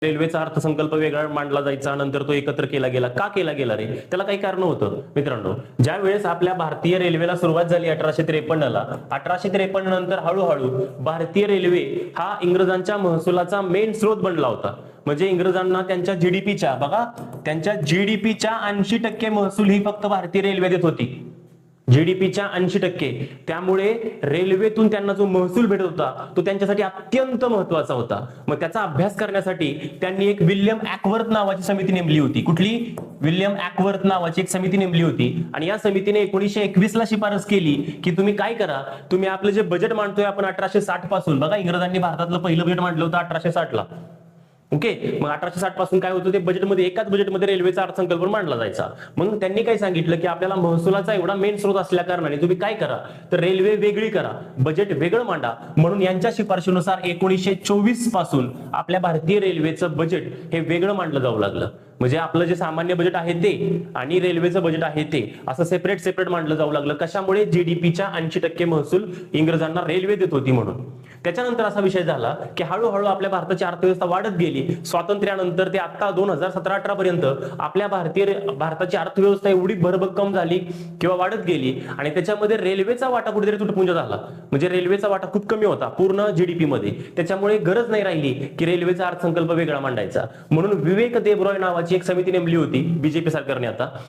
रेल्वेचा अर्थसंकल्प वेगळा मांडला जायचा, नंतर तो एकत्र केला गेला. का केला गेला रे? त्याला काही कारण होतं मित्रांनो. ज्या वेळेस आपल्या भारतीय रेल्वेला सुरुवात झाली 1853ला, 1853 नंतर हळूहळू भारतीय रेल्वे हा इंग्रजांच्या महसुलाचा मेन स्रोत बनला होता. म्हणजे इंग्रजांना त्यांच्या जीडीपीच्या, बघा, त्यांच्या जीडीपीच्या 80% महसूल ही फक्त भारतीय रेल्वे देत होती. जीडीपीच्या 80%. त्यामुळे रेल्वेतून त्यांना जो महसूल भेटत होता तो त्यांच्यासाठी अत्यंत महत्वाचा होता. मग त्याचा अभ्यास करण्यासाठी त्यांनी एक विल्यम ॲकवर्थ नावाची समिती नेमली होती. कुठली? विल्यम ॲकवर्थ नावाची एक समिती नेमली होती. आणि या समितीने 1921 ला शिफारस केली की तुम्ही काय करा, तुम्ही आपलं जे बजेट मांडतोय आपण 1860 पासून, बघा इंग्रजांनी भारतातलं पहिलं बजेट मांडलं होतं 1860 ला. ओके, मग 1860 पासून काय होतं ते बजेटमध्ये, एकाच बजेटमध्ये रेल्वेचा अर्थसंकल्प मांडला जायचा. मग त्यांनी काय सांगितलं की आपल्याला महसुलाचा एवढा मेन स्रोत असल्या कारणाने तुम्ही काय करा, तर रेल्वे वेगळी करा, बजेट वेगळं मांडा. म्हणून यांच्या शिफारशीनुसार 1924 पासून आपल्या भारतीय रेल्वेचं बजेट हे वेगळं मांडलं जाऊ लागलं. म्हणजे आपलं जे सामान्य बजेट आहे ते आणि रेल्वेचं बजेट आहे ते असं सेपरेट मांडलं जाऊ लागलं. कशामुळे? जीडीपीच्या 80% महसूल इंग्रजांना रेल्वे देत होती म्हणून. त्याच्यानंतर असा विषय झाला की हळूहळू आपल्या भारताची अर्थव्यवस्था वाढत गेली. स्वातंत्र्यानंतर ते आता 2017-18 पर्यंत आपल्या भारताची अर्थव्यवस्था एवढी भरभक्कम झाली किंवा वाढत गेली आणि त्याच्यामध्ये रेल्वेचा वाटा कुठेतरी तुटपुंजा झाला. म्हणजे रेल्वेचा वाटा खूप कमी होता पूर्ण जीडीपी मध्ये. त्याच्यामुळे गरज नाही राहिली की रेल्वेचा अर्थसंकल्प वेगळा मांडायचा. म्हणून विवेक देबरॉय नावाची एक समिती नेमली होती बीजेपी सरकारने आता.